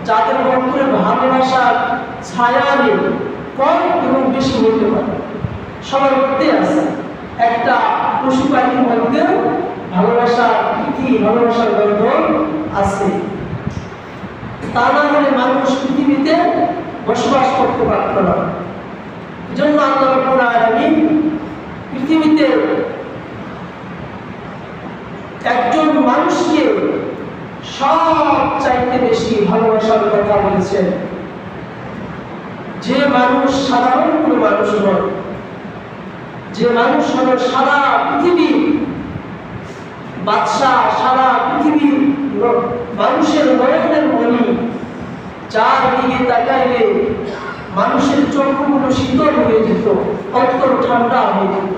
যাদের অন্তরে ভালোবাসার ছায়া নেই, কম এবং বেশি হতে পারে, সবার মধ্যে আছে। একটা পশু পাখির মধ্যেও ভালোবাসার প্রীতি, ভালোবাসার বন্ধন আছে। তা না হলে মানুষ পৃথিবীতে বসবাস করতে পারত না। এই জন্য আল্লাহ রাব্বুল আলামিন পৃথিবীতে একজন মানুষকে সব চাইতে বেশি ভালোবাসার কথা বলেছেন, যে মানুষ সাধারণ কোনো মানুষ নয়, যে মানুষ হলো সারা পৃথিবীর বাদশাহ, সারা পৃথিবীর মানুষের নয়নের মণি, যার দিকে তাকাইলে মানুষের চক্ষুগুলো শীতল হয়ে যেত, অন্তর ঠান্ডা হয়ে যেত।